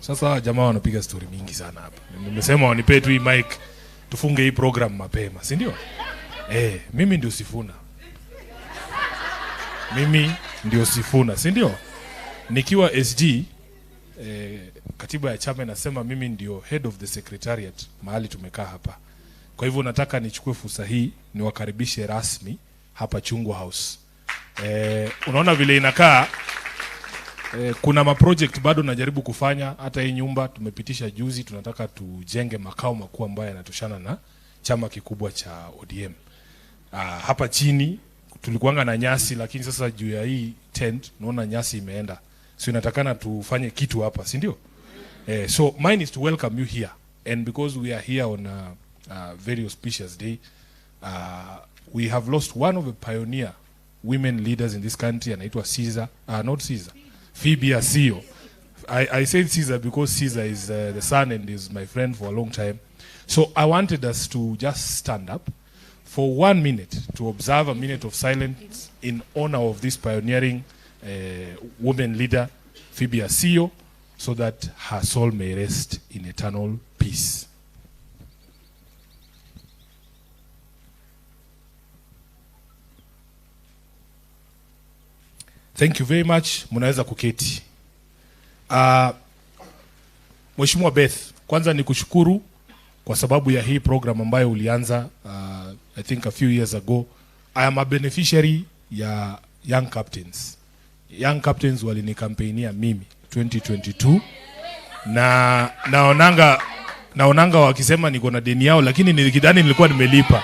Sasa jamaa wanapiga story mingi sana hapa. Nimesema wanipe tu hii mic tufunge hii program mapema, si ndio? Mimi ndio Sifuna. Mimi ndio Sifuna, si ndio? Nikiwa SG, katiba ya chama inasema mimi ndio head of the secretariat mahali tumekaa hapa. Kwa hivyo nataka nichukue fursa hii niwakaribishe rasmi hapa Chungwa House. Unaona vile inakaa, kuna project bado najaribu kufanya. Hata hii nyumba tumepitisha juzi, tunataka tujenge makao makuu ambayo yanatoshana na chama kikubwa cha ODM. Hapa chini tulikuanga na nyasi, lakini sasa juu ya hii tent naona nyasi imeenda. So inatakana tufanye kitu hapa, si ndio? So mine is to welcome you here, and because we are here on a very auspicious day, we have lost one of the pioneer women leaders in this country, anaitwa Caesar, not Caesar, Phoebe Asio. I said Caesar because Caesar is the son and is my friend for a long time. So I wanted us to just stand up for 1 minute to observe a minute of silence in honor of this pioneering woman leader, Phoebe Asio, so that her soul may rest in eternal peace. Thank you very much. Mnaweza kuketi. Mheshimiwa Beth, kwanza nikushukuru kwa sababu ya hii program ambayo ulianza I think a few years ago. I am a beneficiary ya Young Captains. Young Captains walinikampainia mimi 2022 na naonanga wakisema niko na deni yao, lakini nilikidhani nilikuwa nimelipa.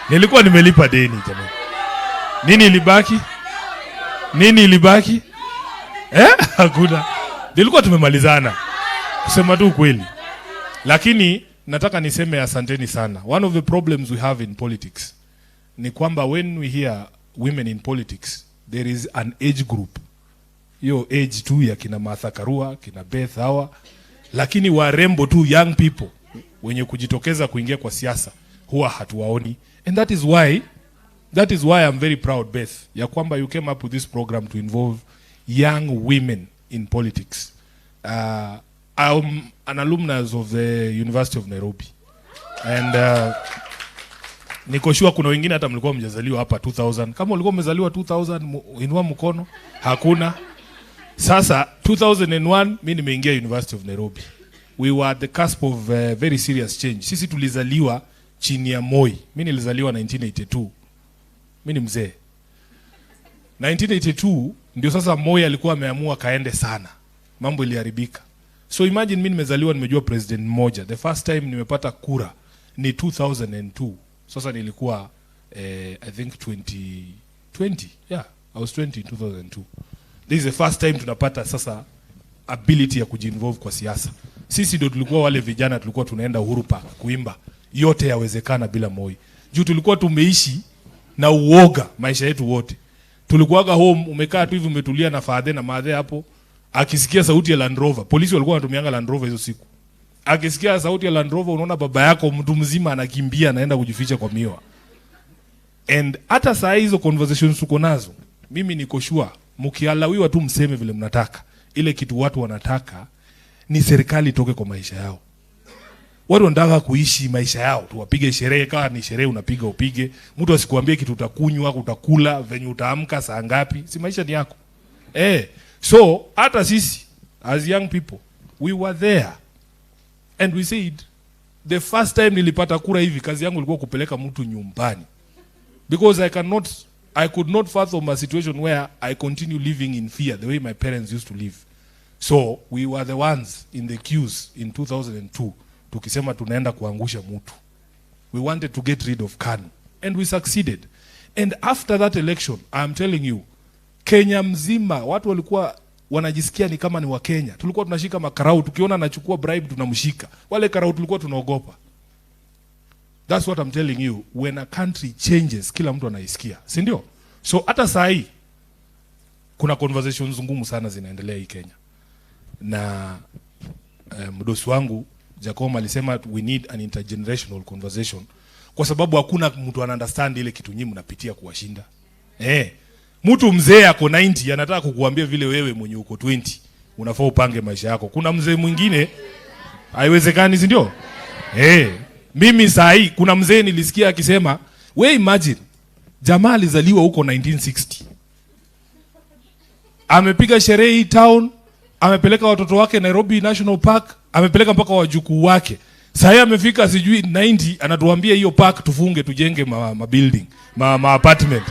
Nilikuwa nimelipa deni jamani. Nini ilibaki? Nini ilibaki? Hakuna. Nilikuwa tumemalizana. Kusema tu kweli. Lakini nataka niseme asanteni sana. One of the problems we have in politics ni kwamba when we hear women in politics, there is an age group. Yo age tu ya kina Martha Karua, kina Beth hawa. Lakini warembo tu, young people wenye kujitokeza kuingia kwa siasa huwa hatuwaoni. And that is why I'm very proud, Beth, ya kwamba you came up with this program to involve young women in politics. I'm an alumnus of the University of Nairobi. And niko sure kuna wengine hata mlikuwa mjazaliwa hapa 2000. Kama ulikuwa umezaliwa 2000, inua mkono. Hakuna. Sasa 2001 mimi nimeingia University of Nairobi. We were at the cusp of very serious change. Sisi tulizaliwa chini ya Moi. Mimi nilizaliwa 1982. Mimi ni mzee. 1982 ndio sasa Moi alikuwa ameamua kaende sana. Mambo iliharibika. So imagine mimi nimezaliwa nimejua president mmoja. The first time nimepata kura ni 2002. Sasa nilikuwa I think 20. Yeah, I was 20 in 2002. This is the first time tunapata sasa ability ya kujinvolve kwa siasa. Sisi ndio tulikuwa wale vijana tulikuwa tunaenda Uhuru Park kuimba yote yawezekana bila Moi. Juu tulikuwa tumeishi na uoga maisha yetu wote. Tulikuwaga home, umekaa tu hivi umetulia na father na mother hapo, akisikia sauti ya Land Rover. Polisi walikuwa wanatumianga Land Rover hizo siku. Akisikia sauti ya Land Rover, unaona baba yako mtu mzima anakimbia anaenda kujificha kwa miwa. And hata saa hizo conversations tuko nazo, mimi niko sure mkialawiwa tu mseme vile mnataka. Ile kitu watu wanataka ni serikali itoke kwa maisha yao. Watu wanataka kuishi maisha yao, tuwapige sherehe. Kama ni sherehe unapiga upige. Mtu asikuambie kitu utakunywa, utakula, venye utaamka saa ngapi. Si maisha ni yako. So hata sisi as young people we were there and we said the first time nilipata kura hivi, kazi yangu ilikuwa kupeleka mtu nyumbani, because I could not fathom a situation where I continue living in fear the way my parents used to live. So we were the ones in the queues in 2002 tukisema tunaenda kuangusha mtu. We wanted to get rid of KANU and we succeeded. And after that election, I'm telling you, Kenya mzima watu walikuwa wanajisikia ni kama ni wa Kenya. Tulikuwa tunashika makarau, tukiona anachukua bribe tunamshika. Wale karau tulikuwa tunaogopa. That's what I'm telling you. When a country changes, kila mtu anaisikia, si ndio? So hata saa hii kuna conversations ngumu sana zinaendelea hii Kenya. Na mdosi wangu Jacob alisema we need an intergenerational conversation, kwa sababu hakuna mtu anaunderstand ile kitu nyinyi mnapitia kuwashinda. Mtu mzee ako 90 anataka kukuambia vile wewe mwenye uko 20 unafaa upange maisha yako. Kuna mzee mwingine haiwezekani, si ndio? Mimi saa hii kuna mzee nilisikia akisema, we imagine jamaa alizaliwa huko 1960. Amepiga sherehe hii town, amepeleka watoto wake Nairobi National Park, amepeleka mpaka wajukuu wake. Sasa amefika sijui 90, anatuambia hiyo park tufunge tujenge building, apartment.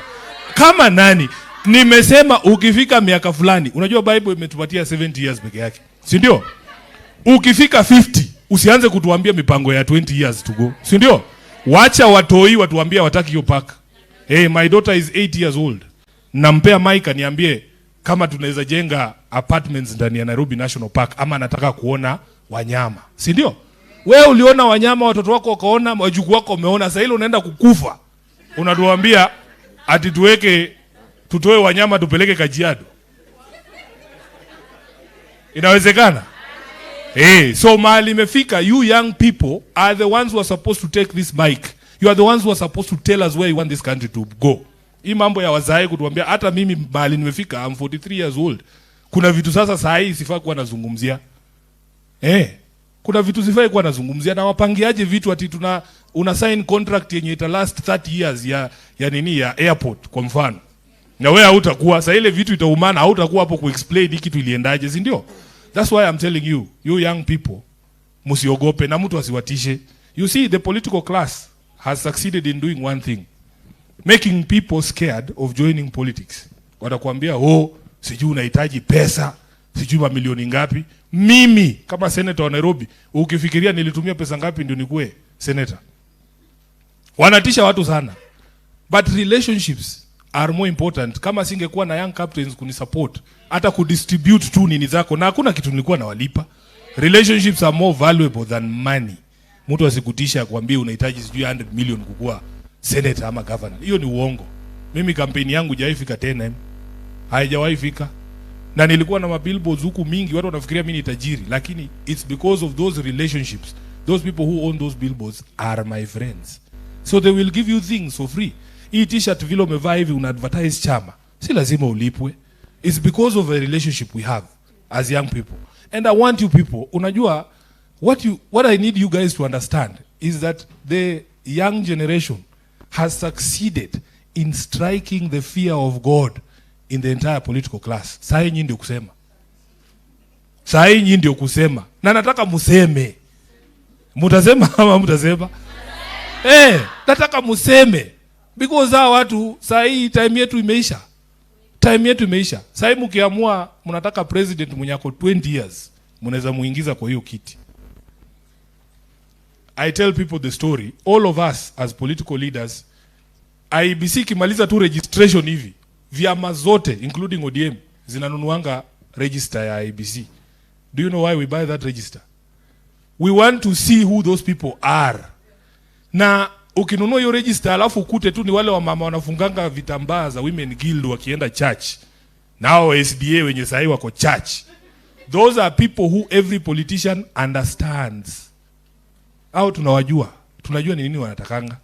Kama nani? Nimesema ukifika miaka fulani, unajua Bible imetupatia 70 years peke yake, si ndio? Ukifika 50 usianze kutuambia mipango ya 20 years to go, si ndio? Wacha watoi watuambia wataki hiyo park. My daughter is 8 years old. Nampea mic aniambie kama tunaweza jenga apartments ndani ya Nairobi National Park ama nataka kuona wanyama, si ndio? Wewe uliona wanyama, watoto wako wakaona, wajukuu wako wameona, sasa ile unaenda kukufa. Unatuambia ati tutoe wanyama tupeleke Kajiado. Inawezekana? So mahali imefika, you young people are the ones who are supposed to take this mic. You are the ones who are supposed to tell us where you want this country to go. Hii mambo ya wazae kutuambia, hata mimi mahali nimefika, I'm 43 years old. Kuna vitu sasa saa hii sifai kuwa nazungumzia. Kuna vitu sifai kuwa nazungumzia, na wapangiaje vitu ati una sign contract yenye ita last 30 years ya nini ya airport kwa mfano. Na wewe hautakuwa sasa, ile vitu itaumana, hautakuwa hapo kuexplain hiki kitu iliendaje, si ndio? That's why I'm telling you, you young people, msiogope na mtu asiwatishe. You see, the political class has succeeded in doing one thing, making people scared of joining politics. Watakwambia, sijui unahitaji pesa, sijui mamilioni ngapi. Mimi kama senator wa Nairobi, ukifikiria nilitumia pesa ngapi ndio nikuwe senator? Wanatisha watu sana. But relationships are more important. Kama singekuwa na young captains kunisupport, hata kudistribute tu nini zako, na hakuna kitu nilikuwa nawalipa. Relationships are more valuable than money. Mtu asikutisha akwambie unahitaji sijui 100 million kukua senator ama governor. Hiyo ni uongo. Mimi kampeni yangu haijafika 10M. Haijawahi fika. Na nilikuwa na mabillboards huku mingi, watu wanafikiria mimi ni tajiri, lakini it's because of those relationships. Those people who own those billboards are my friends. So they will give you things for free. Hii t-shirt vile umevaa hivi una advertise chama, si lazima ulipwe. It's because of a relationship we have as young people. And I want you people, unajua what I need you guys to understand is that the young generation has succeeded in striking the fear of God in the entire political class. Saa hii ndio kusema. Saa hii ndio kusema. Na nataka museme. Mutasema ama mutasema? Nataka museme. Because hao watu saa hii time yetu imeisha. Time yetu imeisha. Saa hii mkiamua mnataka president mwenye ako 20 years, mnaweza muingiza kwa hiyo kiti. I tell people the story. All of us as political leaders, IEBC kimaliza tu registration hivi, vyama zote including ODM zinanunuanga register ya IEBC. Do you know why we buy that register? We want to see who those people are. Na ukinunua hiyo register alafu ukute tu ni wale wa mama wanafunganga vitambaa za women guild wakienda church, nao SDA wenye sahi wako church. Those are people who every politician understands. Au tunawajua ni nini wanatakanga.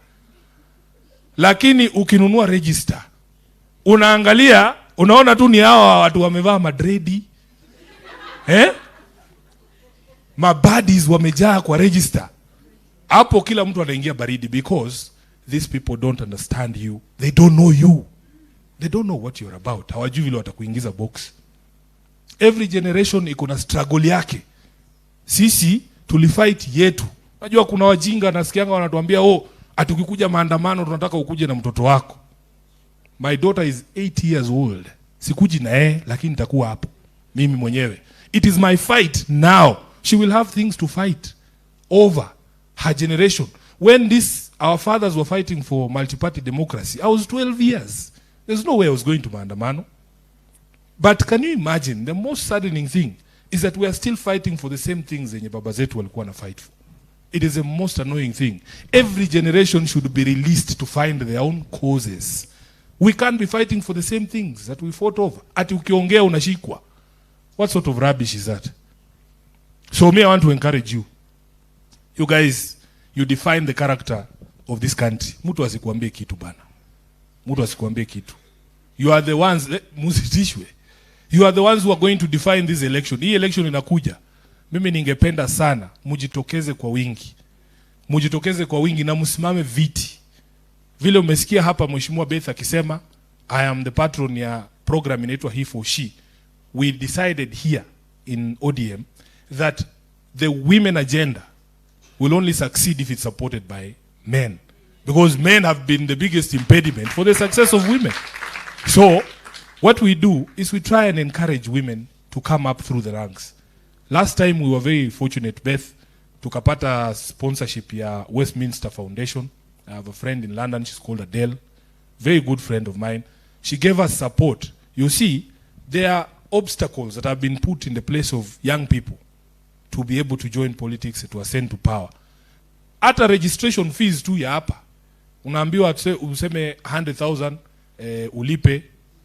Lakini ukinunua register, unaangalia, unaona tu ni hawa watu wamevaa madredi, mabadis wamejaa kwa register. Hapo kila mtu anaingia baridi, because these people don't understand you. They don't know you. They don't know what you're about. Hawajui vile watakuingiza box. Every generation iko na struggle yake. Sisi tulifight yetu. Unajua kuna wajinga nasikianga wanatuambia, atukikuja maandamano tunataka ukuje na mtoto wako. My daughter is 8 years old. Sikuji na lakini nitakuwa hapo mimi mwenyewe. It is my fight now. She will have things to fight over her generation. When our fathers were fighting for multi-party democracy, I was 12 years. There's no way I was going to maandamano. But can you imagine, the most saddening thing is that we are still fighting for the same things zenye baba zetu walikuwa na fight for. It is the most annoying thing. Every generation should be released to find their own causes. We can't be fighting for the same things that we fought over. Ati ukiongea unashikwa. What sort of rubbish is that? So me, I want to encourage you. You guys, you define the character of this country. Mtu asikuambie kitu bana. Mtu asikuambie kitu. You are the ones, musitishwe. You are the ones who are going to define this election. Hii election inakuja. Mimi ningependa sana mujitokeze kwa wingi. Mujitokeze kwa wingi na msimame viti. Vile umesikia hapa Mheshimiwa Beth akisema I am the patron ya program inaitwa He for She. We decided here in ODM that the women agenda will only succeed if it's supported by men, because men have been the biggest impediment for the success of women. So what we do is we try and encourage women to come up through the ranks. Last time we were very fortunate, Beth, tukapata sponsorship ya Westminster Foundation. I have a friend in London, she's called Adele, very good friend of mine. She gave us support. You see, there are obstacles that have been put in the place of young people to be able to join politics, to ascend to power. Hata registration fees tu ya hapa, unaambiwa useme 100,000 ulipe,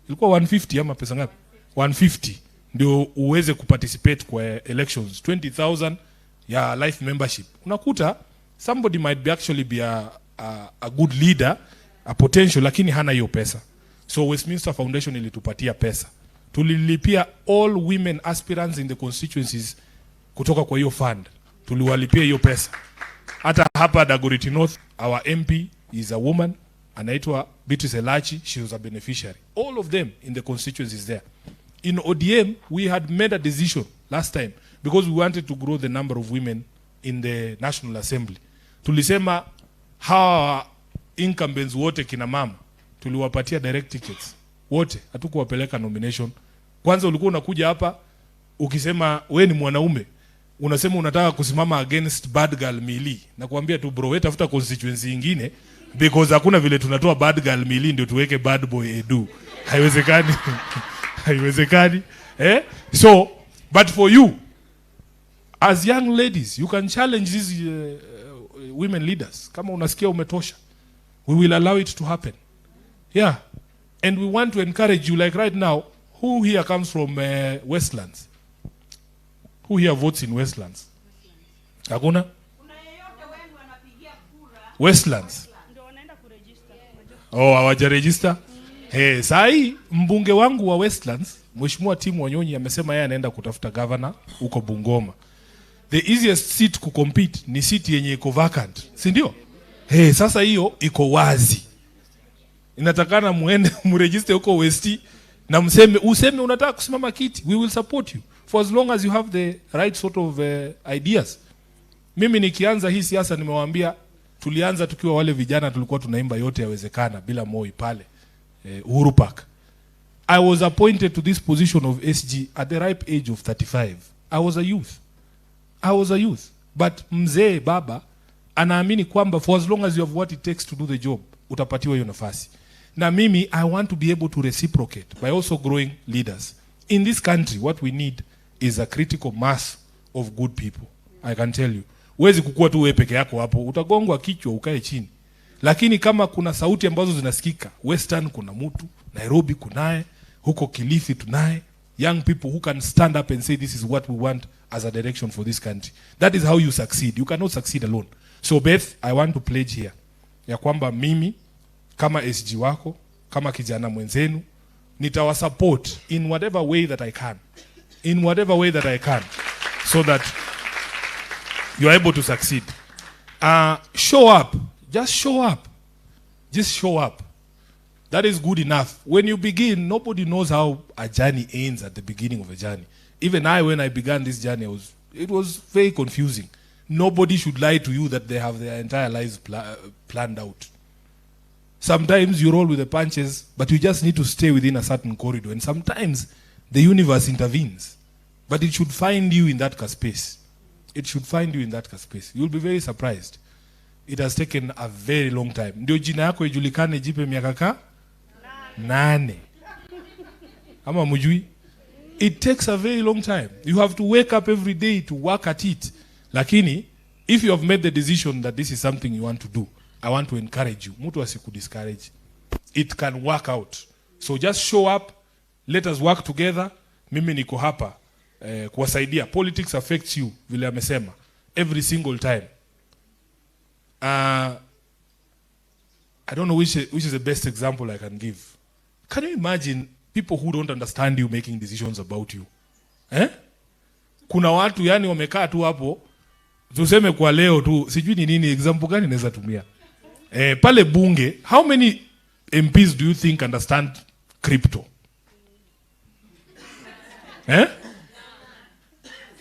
ilikuwa 150 ama pesa ngapi? 150 ndio uweze kuparticipate kwa elections. 20,000 ya life membership. Unakuta somebody might be actually be a good leader, a potential, lakini hana hiyo pesa. So Westminster Foundation ilitupatia pesa. Tulilipia all women aspirants in the constituencies kutoka kwa hiyo fund. Tuliwalipia hiyo pesa. Hata hapa Dagoretti North, our MP is a woman, anaitwa Beatrice Elachi, she was a beneficiary. All of them in the constituencies there. In ODM, we had made a decision last time because we wanted to grow the number of women in the National Assembly. Tulisema hawa incumbents wote kina mama tuliwapatia direct tickets. Wote hatukuwapeleka nomination. Kwanza ulikuwa unakuja hapa ukisema we ni mwanaume, unasema unataka kusimama against bad girl Mili. Nakwambia tu bro, wewe tafuta constituency nyingine because hakuna vile tunatoa bad girl Mili ndio tuweke bad boy Edu. Haiwezekani. Haiwezekani. So, but for you as young ladies, you can challenge these women leaders. Kama unasikia umetosha, we will allow it to happen. Yeah. And we want to encourage you, like right now, who here comes from Westlands? Who here votes in Westlands? Hakuna? Westlands. Oh, hawaja register? Hey, sahi mbunge wangu wa Westlands, Mheshimiwa Tim Wanyonyi amesema yeye anaenda kutafuta governor huko Bungoma. The easiest seat ku compete ni seat yenye iko vacant, si ndio? Hey, sasa hiyo iko wazi. Inatakana muende mregister huko Westi na useme unataka kusimama kiti. We will support you for as long as you have the right sort of ideas. Mimi nikianza hii siasa nimewaambia tulianza tukiwa wale vijana tulikuwa tunaimba yote yawezekana bila Moi pale Uhuru Park. I was appointed to this position of SG at the ripe age of 35. I was a youth. But mzee baba anaamini kwamba for as long as you have what it takes to do the job, utapatiwa hiyo nafasi. Na mimi I want to be able to reciprocate by also growing leaders. In this country what we need is a critical mass of good people. I can tell you. Huwezi kukua tu wewe peke yako hapo, utagongwa kichwa ukae chini. Lakini kama kuna sauti ambazo zinasikika, Western kuna mtu, Nairobi kunaye, huko Kilifi tunaye, young people who can stand up and say this is what we want as a direction for this country. That is how you succeed. You cannot succeed alone. So Beth, I want to pledge here ya kwamba mimi kama SG wako, kama kijana mwenzenu, nitawasupport in whatever way that I can. In whatever way that I can, so that you are able to succeed. Show up. Just show up. Just show up. That is good enough. When you begin, nobody knows how a journey ends at the beginning of a journey. Even I, when I began this journey, it was very confusing. Nobody should lie to you that they have their entire lives planned out. Sometimes you roll with the punches, but you just need to stay within a certain corridor. And sometimes the universe intervenes. But it should find you in that space. It should find you in that space. You'll be very surprised. It has taken a very long time. Ndio jina yako ijulikane jipe miaka 8. Ama mjui? It takes a very long time. You have to wake up every day to work at it. Lakini, if you have made the decision that this is something you want to do, I want to encourage you. Mtu asikudiscourage. It can work out. So just show up. Let us work together. Mimi niko hapa kuwasaidia. Politics affects you, vile amesema, every single time. I don't know which is the best example I can give. Can you imagine people who don't understand you making decisions about you. Kuna watu yani wamekaa tu hapo, tuseme kwa leo tu, sijui ni nini example gani naweza tumia. Pale bunge, how many MPs do you think understand crypto?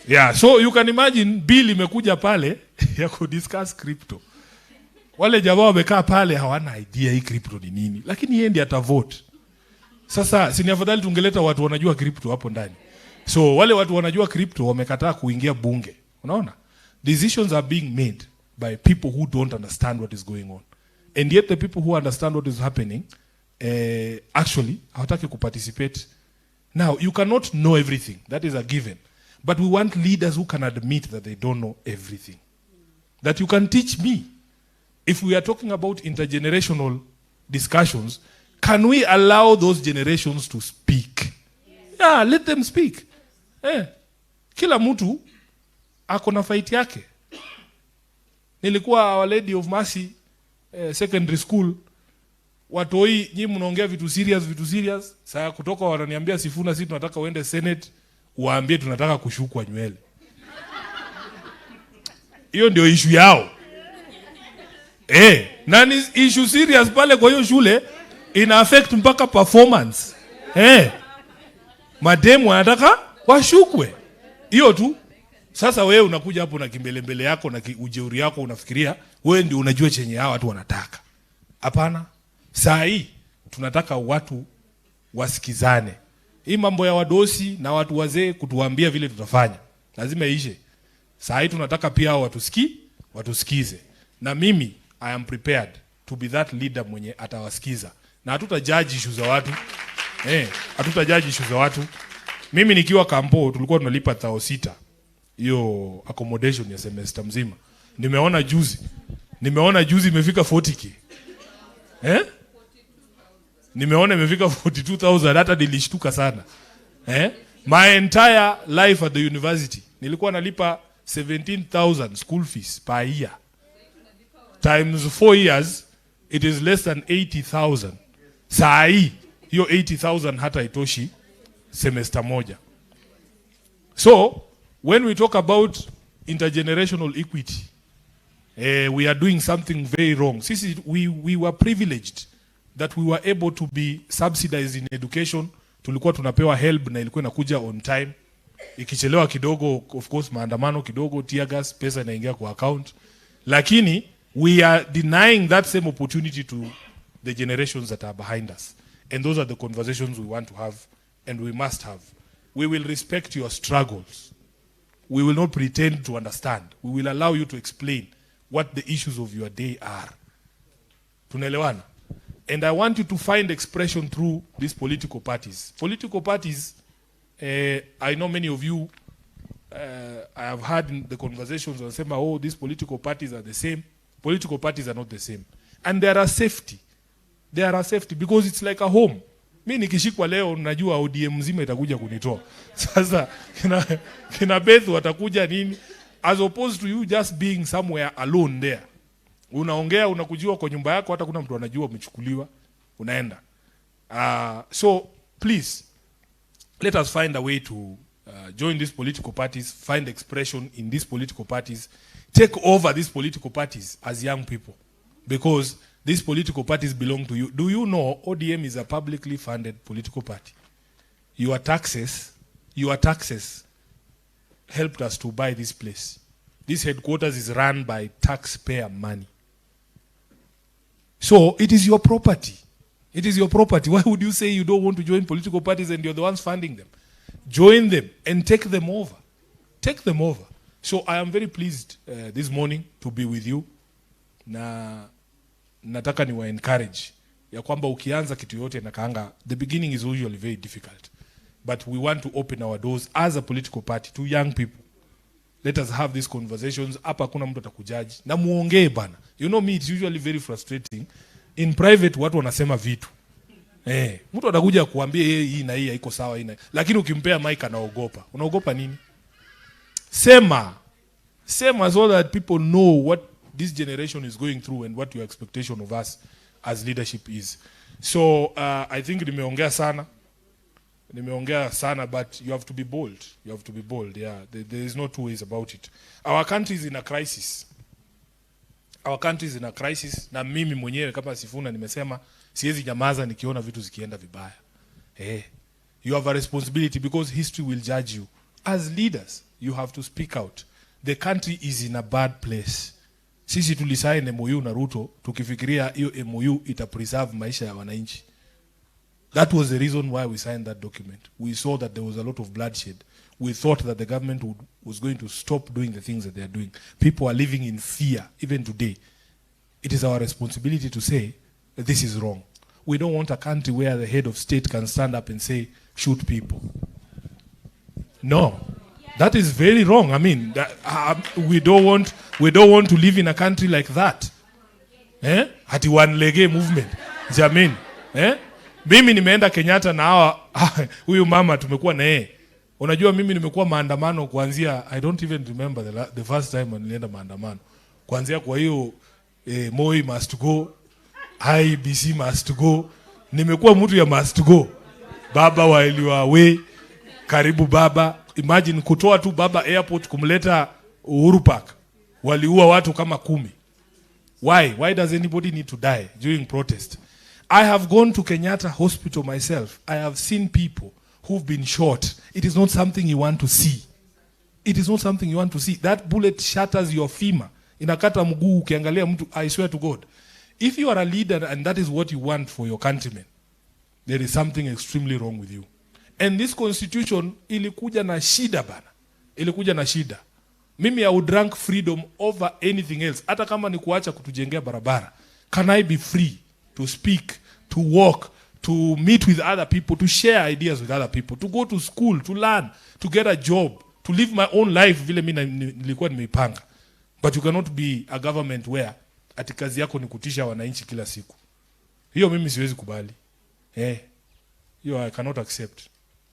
Yeah, so you can imagine bill imekuja pale ya kudiscuss crypto. Wale jamaa wamekaa pale hawana idea hii crypto ni nini, lakini yeye ndiye atavote. Sasa si ni afadhali tungeleta watu wanajua crypto hapo ndani. So wale watu wanajua crypto wamekataa kuingia bunge. Unaona? Decisions are being made by people who don't understand what is going on. And yet the people who understand what is happening actually hawataki kuparticipate. Now, you cannot know everything. That is a given. But we want leaders who can admit that they don't know everything. That you can teach me. If we are talking about intergenerational discussions, can we allow those generations to speak? Yeah, let them speak. Kila mtu ako na fight yake. Nilikuwa Our Lady of Mercy secondary school. Watoi nyinyi mnaongea vitu serious. Sasa kutoka wananiambia Sifuna, sisi tunataka uende Senate, waambie tunataka kushukwa nywele. Hiyo ndio issue yao. Na ni issue serious pale kwa hiyo shule, ina affect mpaka performance. Mademu wanataka washukwe. Hiyo tu. Sasa wewe unakuja hapo na kimbelembele yako na ujeuri yako, unafikiria wewe ndio unajua chenye hao watu wanataka. Hapana. Saa hii tunataka watu wasikizane. Hii mambo ya wadosi na watu wazee kutuambia vile tutafanya lazima ishe. Saa hii tunataka pia hao watusikize. Na mimi I am prepared to be that leader mwenye atawasikiza. Na hatutajudge issues za watu. Hatutajudge issues za watu. Mimi nikiwa kampo tulikuwa tunalipa 6,000 hiyo accommodation ya semester mzima. Nimeona juzi imefika 40k. Nimeona imefika 42,000, hata nilishtuka sana. My entire life at the university nilikuwa nalipa 17,000 school fees per year. Times 4 years it is less than 80,000. Saa hii hiyo 80,000 hata itoshi semester moja. So when we talk about intergenerational equity, we are doing something very wrong. Sisi we were privileged that we were able to be subsidized in education. Tulikuwa tunapewa help na ilikuwa inakuja on time. Ikichelewa kidogo, of course maandamano kidogo, tear gas, pesa inaingia kwa account. Lakini we are denying that same opportunity to the generations that are behind us. And those are the conversations we want to have and we must have. We will respect your struggles. We will not pretend to understand. We will allow you to explain what the issues of your day are. Tunaelewana? And I want you to find expression through these political parties. Political parties, I know many of you, I have had in the conversations on saying, oh, these political parties are the same. Political parties are not the same. And there are safety. There are safety because it's like a home. Mimi nikishikwa leo najua ODM mzima itakuja kunitoa. Sasa kina Beth watakuja nini? As opposed to you just being somewhere alone there. Unaongea, unakujua kwa nyumba yako, hata kuna mtu anajua umechukuliwa, unaenda. So please let us find a way to join these political parties, find expression in these political parties, take over these political parties as young people, because these political parties belong to you. Do you know ODM is a publicly funded political party? Your taxes helped us to buy this place. This headquarters is run by taxpayer money. So it is your property. It is your property. Why would you say you don't want to join political parties and you're the ones funding them? Join them and take them over. Take them over. So I am very pleased this morning to be with you. Na nataka niwa encourage ya kwamba ukianza kitu yote na kaanga, the beginning is usually very difficult. But we want to open our doors as a political party to young people. Let us have these conversations. Hapa kuna mtu atakujaji. Na muongee bana. You know me, it's usually very frustrating. In private watu wanasema vitu. Mtu atakuja kuambia hii na hii haiko sawa hii na. Lakini ukimpea mic anaogopa. Unaogopa nini? Sema so that people know what this generation is going through and what your expectation of us as leadership is. So I think nimeongea sana. Nimeongea sana, but you have to be bold. You have to be bold. Yeah, there is no two ways about it. Our country is in a crisis. Our country is in a crisis. Na mimi mwenyewe kama Sifuna nimesema siwezi nyamaza nikiona vitu zikienda vibaya. You have a responsibility because history will judge you. As leaders, you have to speak out. The country is in a bad place. Sisi tulisaini MOU na Ruto tukifikiria hiyo MOU ita preserve maisha ya wananchi. That was the reason why we signed that document. We saw that there was a lot of bloodshed. We thought that the government was going to stop doing the things that they are doing. People are living in fear, even today. It is our responsibility to say that this is wrong. We don't want a country where the head of state can stand up and say, shoot people. No, that is very wrong. I mean, we don't want to live in a country like that. Hati one lege movement. Jamini. Mimi nimeenda Kenyatta na hawa huyu mama tumekuwa na yeye. Unajua mimi nimekuwa maandamano kuanzia, I don't even remember the first time nilienda maandamano. Kuanzia kwa hiyo Moi must go, IBC must go. Nimekuwa mtu ya must go. Baba while you are away, karibu baba. Imagine kutoa tu baba airport kumleta Uhuru Park. Waliua watu kama 10. Why does anybody need to die during protest? I have gone to Kenyatta Hospital myself. I have seen people who've been shot. It is not something you want to see. It is not something you want to see. That bullet shatters your femur. Inakata mguu ukiangalia mtu. I swear to God. If you are a leader and that is what you want for your countrymen, there is something extremely wrong with you. And this constitution ilikuja na shida bana. Ilikuja na shida. Mimi I would rank freedom over anything else. Hata kama ni kuacha kutujengea barabara. Can I be free to speak, to walk, to meet with other people, to share ideas with other people, to go to school, to learn, to get a job, to live my own life vile mimi nilikuwa nimeipanga. But you cannot be a government where ati kazi yako ni kutisha wananchi kila siku. Hiyo mimi siwezi kubali. Hiyo I cannot accept.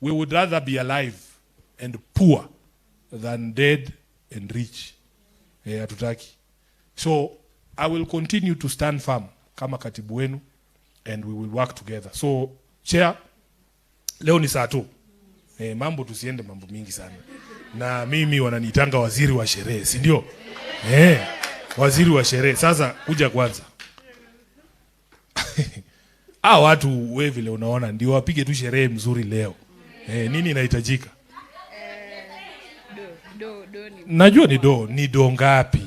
We would rather be alive and poor than dead and rich. Hatutaki. So I will continue to stand firm kama katibu wenu and we will work together. So chair, leo ni saa tu. Mambo tusiende mambo mingi sana. Na mimi wananiitanga waziri wa sherehe, si ndio? Waziri wa sherehe. Sasa kuja kwanza. Watu wewe vile unaona ndio wapige tu sherehe mzuri leo. Nini inahitajika? Najua ni do ngapi?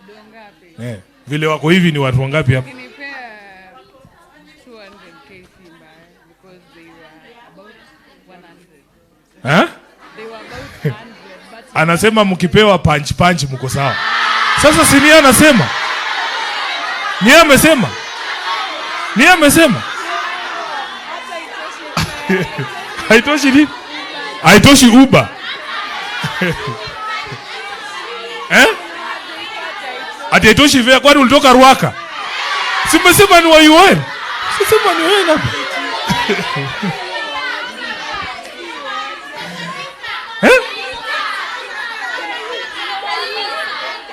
Do ngapi? Vile wako hivi ni watu wangapi hapa? They were about 100. Anasema mkipewa punch mko sawa. Sasa si ni anasema. Ni amesema. Haitoshi ni? Haitoshi Uber. Ati haitoshi vya kwani ulitoka Ruaka? Simesema ni wa UN. Sisema ni wewe hapa.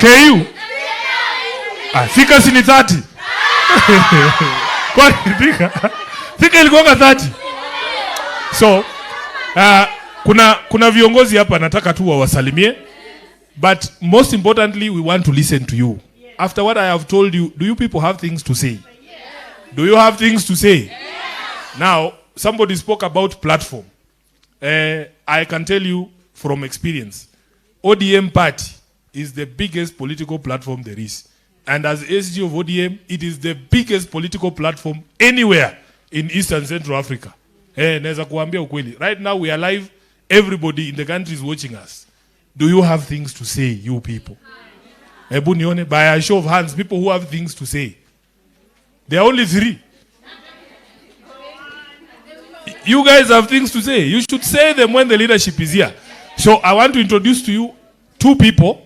KU. Fika sini 30. Kwa fika ilikuwa 30. So, kuna viongozi hapa nataka tu wasalimie. But most importantly, we want to listen to you. After what I have told you, do you people have things to say? Do you have things to say? Now, somebody spoke about platform. I can tell you from experience, ODM party is the biggest political platform there is. And as SG of ODM, it is the biggest political platform anywhere in East and Central Africa. Naweza kuambia ukweli. Right now we are live. Everybody in the country is watching us. Do you have things to say, you people? Ebu nione, by a show of hands, people who have things to say. There are only 3. You guys have things to say. You should say them when the leadership is here. So I want to introduce to you 2 people.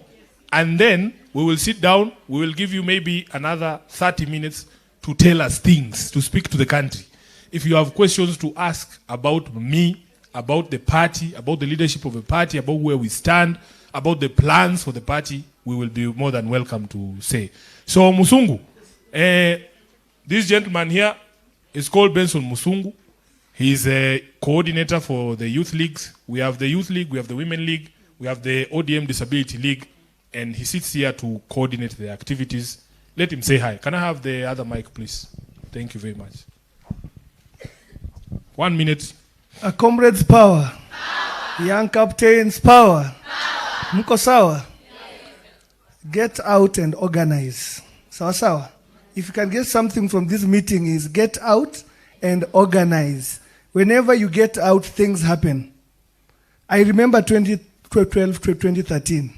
And then we will sit down. We will give you maybe another 30 minutes to tell us things, to speak to the country. If you have questions to ask about me, about the party, about the leadership of the party, about where we stand, about the plans for the party, we will be more than welcome to say. So Musungu, this gentleman here is called Benson Musungu. He's a coordinator for the youth leagues. We have the youth league, we have the women league, we have the ODM disability league, and he sits here to coordinate the activities. Let him say hi. Can I have the other mic, please? Thank you very much. 1 minute. A comrade's power. Young captain's power. Mko sawa? Get out and organize. Sawa sawa. If you can get something from this meeting is get out and organize. Whenever you get out, things happen. I remember 2012 to 2013.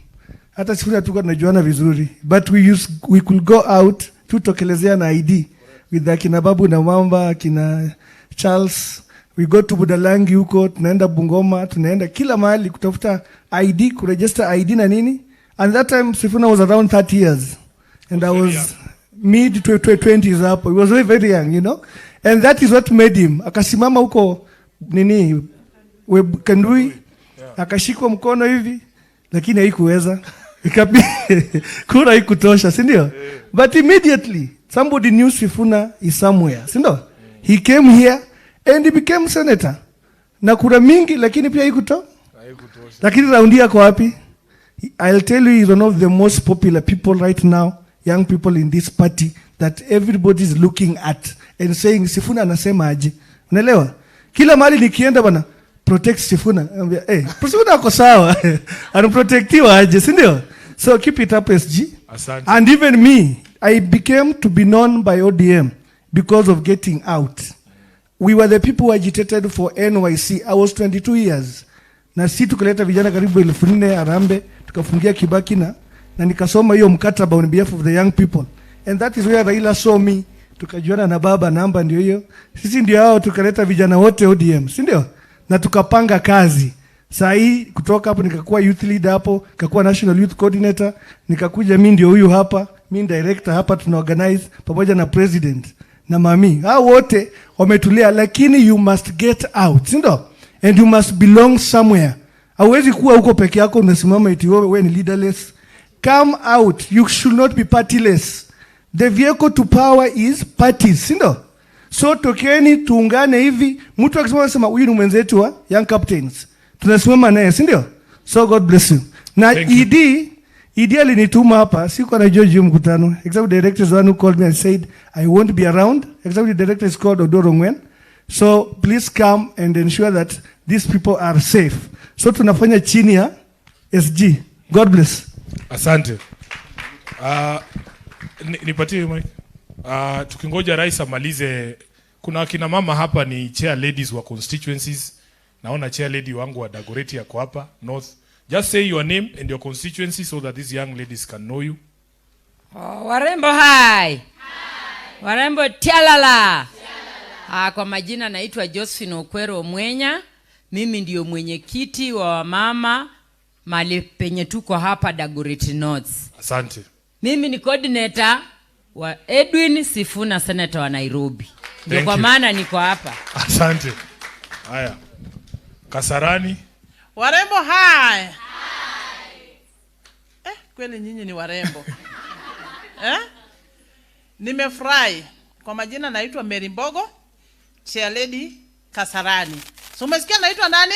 Hata Sifuna tulikuwa tunajuana vizuri. But we could go out tutokelezea na ID with akina Babu na Mamba, akina Charles. We go to Budalangi huko, tunaenda Bungoma, tunaenda kila mahali kutafuta ID, kuregister ID na nini. And that time Sifuna was around 30 years. And I was mid 20s hapo. He was very, very young, you know. And that is what made him. Akasimama huko nini, Kendui, akashikwa mkono hivi, lakini haikuweza. Kura haikutosha, si ndio? But immediately, somebody knew Sifuna is somewhere, si ndio? He came here and he became senator. Na kura mingi, lakini pia haikutosha. Lakini raundi yako wapi? I'll tell you, he's one of the most popular people right now, young people in this party, that everybody is looking at and saying, Sifuna anasema aje. Unaelewa? Kila mahali nikienda bana, protect Sifuna. Sifuna ako sawa. Anaprotectiwa aje, si ndio? So keep it up, SG. Asante. And even me, I became to be known by ODM because of getting out. We were the people who agitated for NYC. I was 22 years. Na si tukaleta vijana karibu 1400 Arambe, tukafungia Kibaki na nikasoma hiyo mkataba on behalf of the young people. And that is where Raila saw me. Tukajuana na baba, namba ndio hiyo. Sisi ndio hao tukaleta vijana wote ODM, si ndio? Na tukapanga kazi. Saa hii kutoka hapo nikakuwa youth leader hapo, nikakuwa national youth coordinator, nikakuja mimi ndio huyu hapa, mimi director hapa, tuna organize pamoja na president na mami. Hao wote wametulia, lakini you must get out, si ndio? And you must belong somewhere. Hauwezi kuwa huko peke yako unasimama eti wewe ni leaderless. Come out. You should not be partyless. The vehicle to power is parties, si ndio? So tokeni tuungane hivi, mtu akisema sema huyu ni mwenzetu wa young captains. Tunasimama naye, si ndio? So God bless you. Na ED alinituma hapa, siko na George mkutano. Executive director is one who called me and said I won't be around. Executive director is called Odoro Ngwen. So please come and ensure that these people are safe. So tunafanya chini ya SG. God bless. Asante. Nipatie mic. Tukingoja rais amalize, kuna akina mama hapa ni chair ladies wa constituencies. Naona chair lady wangu wa Dagoretti yako hapa North. Just say your name and your constituency so that these young ladies can know you. Warembo hai. Warembo tialala. Kwa majina naitwa Josephine Okwero Mwenya. Mimi ndio mwenyekiti wa mama mali penye tuko hapa Dagoretti North. Asante. Mimi ni coordinator wa Edwin Sifuna, senator wa Nairobi. Ndio kwa maana niko hapa. Asante. Haya. Kasarani. Warembo hai. Kweli nyinyi ni warembo. Nimefurahi. Kwa majina naitwa Mary Mbogo, chair lady Kasarani. So umesikia naitwa nani?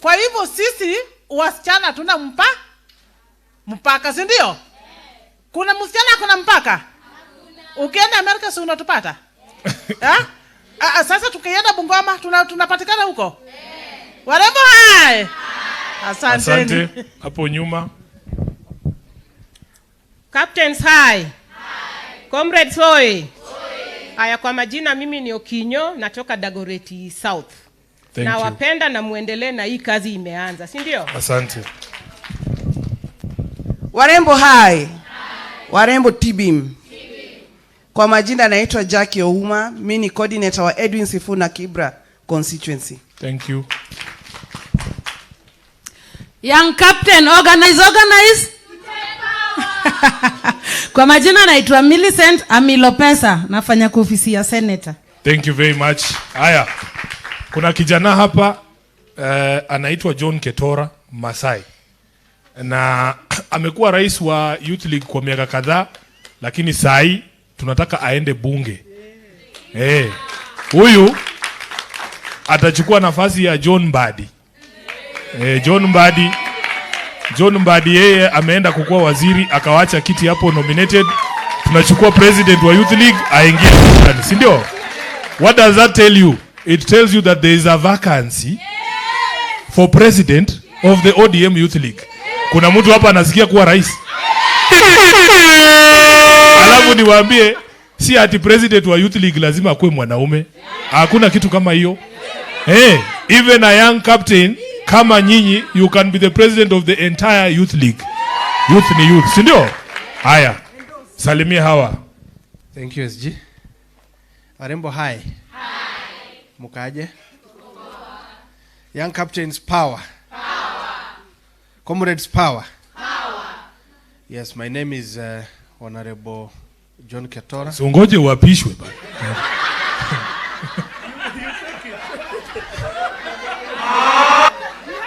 Kwa hivyo sisi wasichana tuna mpaka, si ndio? Kuna msichana kuna mpaka? Ukienda Amerika si unatupata? Sasa tukienda Bungoma tunapatikana huko? Warembo hai. Asante. Hapo nyuma. Captains hai. Comrades hoi. Haya, kwa majina mimi ni Okinyo, natoka Dagoretti South. Na wapenda na muendelee na hii kazi imeanza, si ndio? Asante. Warembo hai. Warembo tibim. Kwa majina naitwa Jackie Ouma, mimi ni coordinator wa Edwin Sifuna Kibra constituency. Thank you. Young captain, organize. Kwa majina naitwa Millicent Amilopesa, nafanya kwa ofisi ya senator. Thank you very much. Haya. Kuna kijana hapa anaitwa John Ketora Masai. Na amekuwa rais wa Youth League kwa miaka kadhaa, lakini sai tunataka aende bunge. Huyu atachukua nafasi ya John Mbadi. John Mbadi yeye ameenda kukuwa waziri, akawacha kiti hapo nominated. Tunachukua president wa Youth League aingie ndani, si ndio? What does that tell you? It tells you that there is a vacancy for president of the ODM Youth League. Kuna mtu hapa anasikia kuwa rais. Alafu niwaambie, si ati president wa Youth League lazima akuwe mwanaume. Hakuna kitu kama hiyo. Even a young captain kama nyinyi, you can be the president of the entire Youth League. Youth ni youth, si ndio? Haya, salimia hawa. Thank you, SG. Warembo, hi. Hi. Mukaje? Young captains, power. Power. Comrades, power. Power. Yes, my name is Honorable John Ketora. So ngoje uapishwe bana.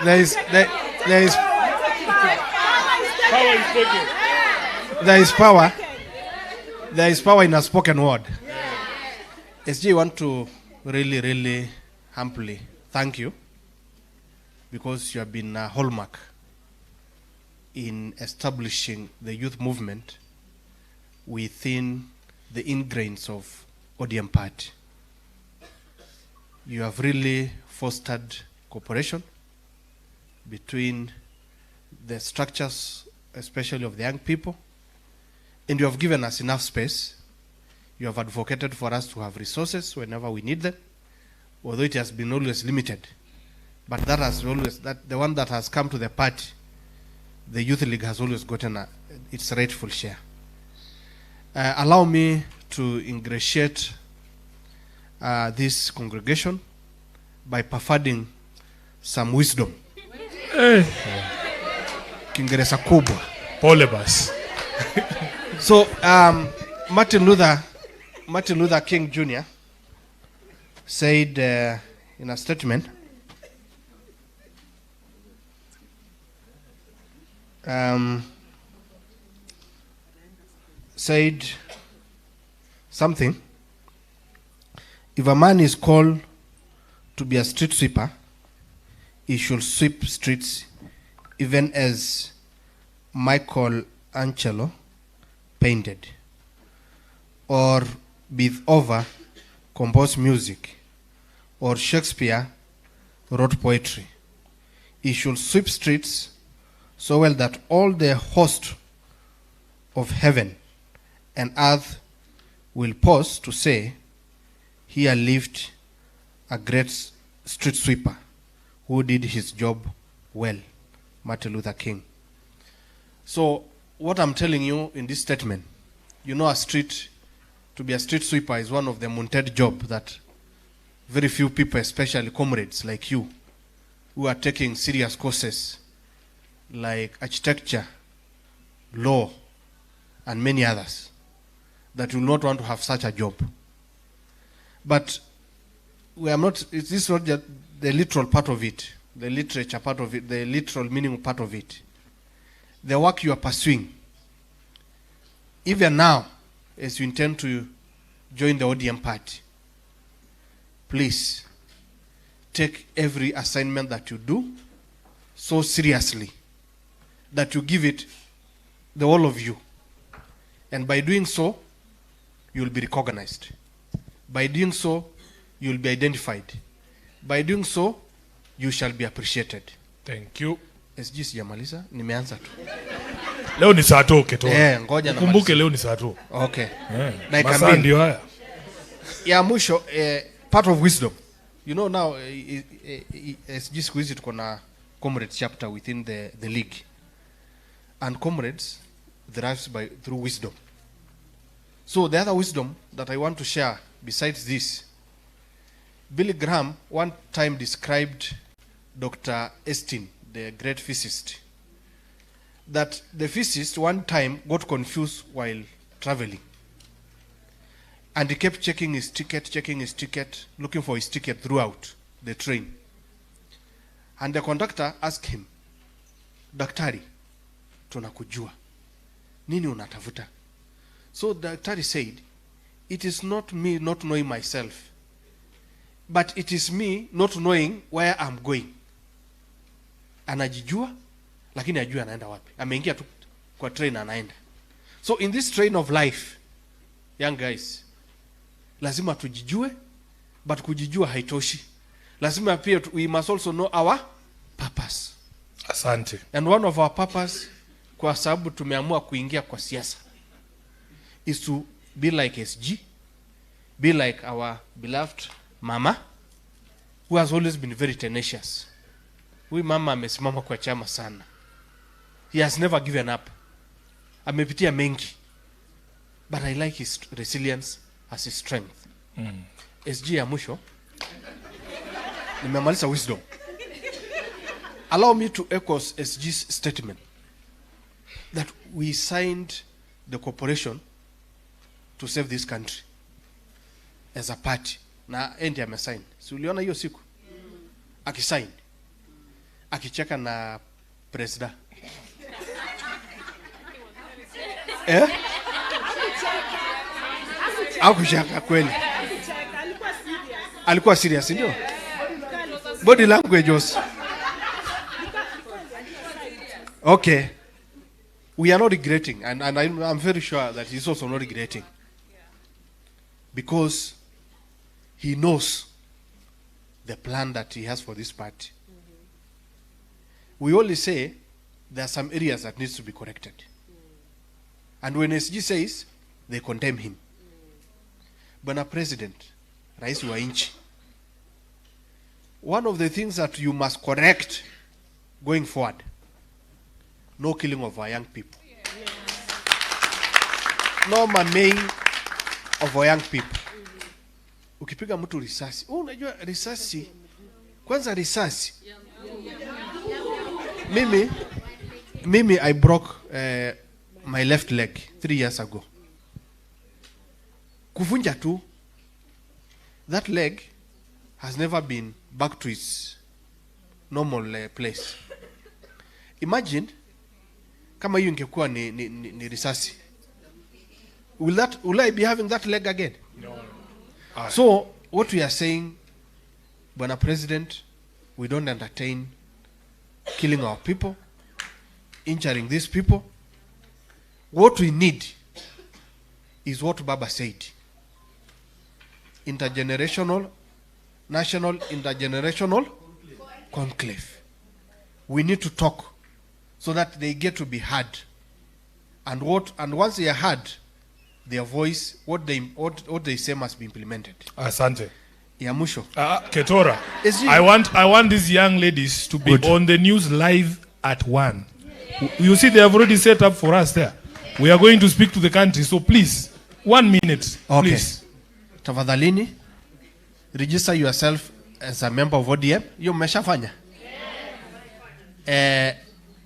There is power. There is power in a spoken word. SG, I want to really humbly thank you, because you have been a hallmark in establishing the youth movement within the ingrains of ODM party. You have really fostered cooperation between the structures, especially of the young people, and you have given us enough space. You have advocated for us to have resources whenever we need them, although it has been always limited. But that has always, the one that has come to the party, the Youth League has always gotten its rightful share. Allow me to ingratiate this congregation by performing some wisdom. Kiingereza kubwa. Pole basi. So, Martin Luther King Jr. said in a statement, said something. If a man is called to be a street sweeper, he should sweep streets even as Michelangelo painted, or Beethoven composed music, or Shakespeare wrote poetry. He should sweep streets so well that all the host of heaven and earth will pause to say, here lived a great street sweeper who did his job well. Martin Luther King. So what I'm telling you in this statement, you know, to be a street sweeper is one of the mounted jobs that very few people, especially comrades like you, who are taking serious courses like architecture, law, and many others, that will not want to have such a job. But we are not, this is not just the literal part of it, the literature part of it, the literal meaning part of it. The work you are pursuing, even now, as you intend to join the ODM party, please take every assignment that you do so seriously that you give it the whole of you. And by doing so, you will be recognized. By doing so, you will be identified. By doing so, you shall be appreciated. Thank you. SG sijamaliza, nimeanza tu. Leo ni saa toke tu. Ngoja na kumbuke leo ni saa tu. Okay. Masaa ndio haya. Ya mwisho, part of wisdom. You know now, SG siku hizi tuko na comrades chapter within the league. And comrades derives through wisdom. So the other wisdom that I want to share besides this, Billy Graham one time described Dr. Estin, the great physicist, that the physicist one time got confused while traveling. And he kept checking his ticket, looking for his ticket throughout the train. And the conductor asked him, Daktari, tunakujua. Nini unatafuta? So Daktari said, it is not me not knowing myself. but it is me not knowing where I'm going. Anajijua lakini ajui anaenda wapi. Ameingia tu kwa train anaenda. So in this train of life, young guys, lazima tujijue, but kujijua haitoshi. Lazima pia we must also know our purpose. Asante. And one of our purpose, kwa sababu tumeamua kuingia kwa siasa, is to be like SG, be like our beloved mama, who has always been very tenacious. Huyu mama amesimama kwa chama sana. He has never given up. Amepitia mengi. But I like his resilience as his strength. SG ya mwisho. Nimemaliza wisdom. Allow me to echo SG's statement that we signed the cooperation to save this country as a party. Na endi amesign. Si uliona hiyo siku? Akisign. Akicheka na presida. Akucheka kweli. Alikuwa serious, ndio? Body language was. Okay. We are not regretting, and I'm very sure that he's also not regretting. Because he knows the plan that he has for this party. We only say there are some areas that needs to be corrected. And when SG says, they condemn him. Bwana President, Rais wa nchi, one of the things that you must correct going forward, no killing of our young people. No maiming of our young people. Ukipiga mtu risasi, unajua risasi, kwanza risasi. Mimi I broke my left leg 3 years ago. Kuvunja tu, that leg has never been back to its normal place. Imagine kama hiyo ingekuwa ni risasi. Will I be having that leg again? No. So what we are saying, Bwana President, we don't entertain killing our people, injuring these people. What we need is what Baba said. Intergenerational, national intergenerational conclave. We need to talk so that they get to be heard. And once they are heard, their voice, what they say must be implemented. Asante. Ya mwisho. Ketora, I want these young ladies to be on the news live at 1. You see, they have already set up for us there. We are going to speak to the country, so please, 1 minute, okay. Please. Tafadhalini, register yourself as a member of ODM. Hiyo mmeshafanya?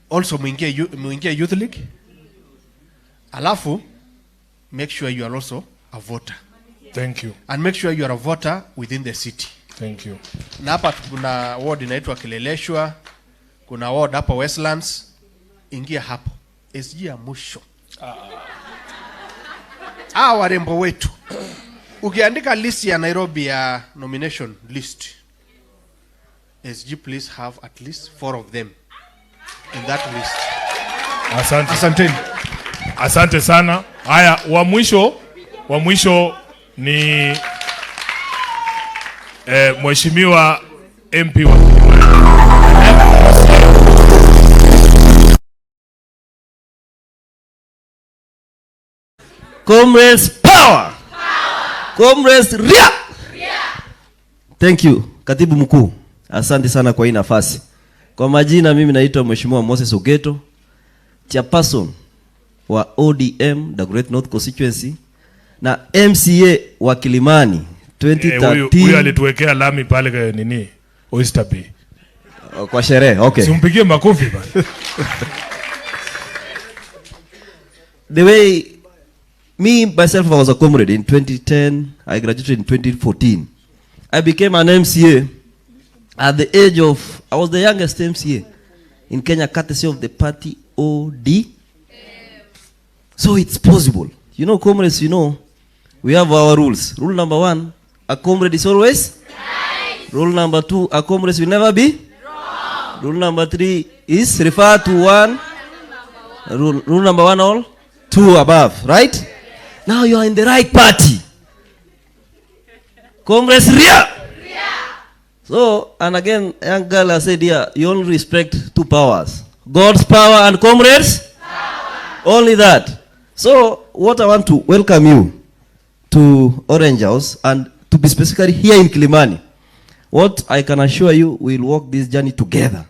Also muingie Youth League. Alafu, make sure you are also a voter. Thank you. And make sure you are a voter within the city. Thank you. Na hapa kuna ward inaitwa Kileleshwa, kuna ward hapa Westlands. Ingia hapo. SG ya mwisho. Warembo wetu. Ukiandika list ya Nairobi ya nomination list, SG please have at least 4 of them in that list. Asante. Asanteni. Asante sana. Haya, wa mwisho ni Mheshimiwa MP wa Comrades power. Comrades ria. Thank you, Katibu Mkuu. Asante sana kwa hii nafasi. Kwa majina mimi naitwa Mheshimiwa Moses Ogeto, Chairperson wa ODM Dagoretti North Constituency na MCA wa Kilimani 2013. Huyu alituwekea lami pale nini? Oyster Bay. Kwa sherehe, okay. Simpigie makofi bana. The way me myself I was a comrade in 2010, I graduated in 2014. I became an MCA at the age of, I was the youngest MCA in Kenya, courtesy of the party OD. So it's possible. You know, comrades, you know, we have our rules. Rule number 1, a comrade is always Rule number 2, our comrades will never be wrong. Rule number 3 is refer to one. Rule number 1 all 2 above, right? Now you are in the right party. Comrades Ria. So, and again, young girl has said here, you only respect 2 powers. God's power and comrades power. Only that. So, what I want to welcome you to Orange House, and to be specifically here in Kilimani. What I can assure you, we'll walk this journey together.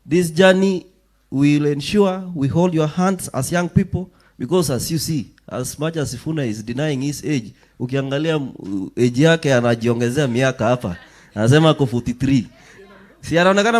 This journey will ensure we hold your hands as young people, because as you see, as much as Sifuna is denying his age, ukiangalia age yake anajiongezea miaka hapa. Anasema ako 43. Si anaonekana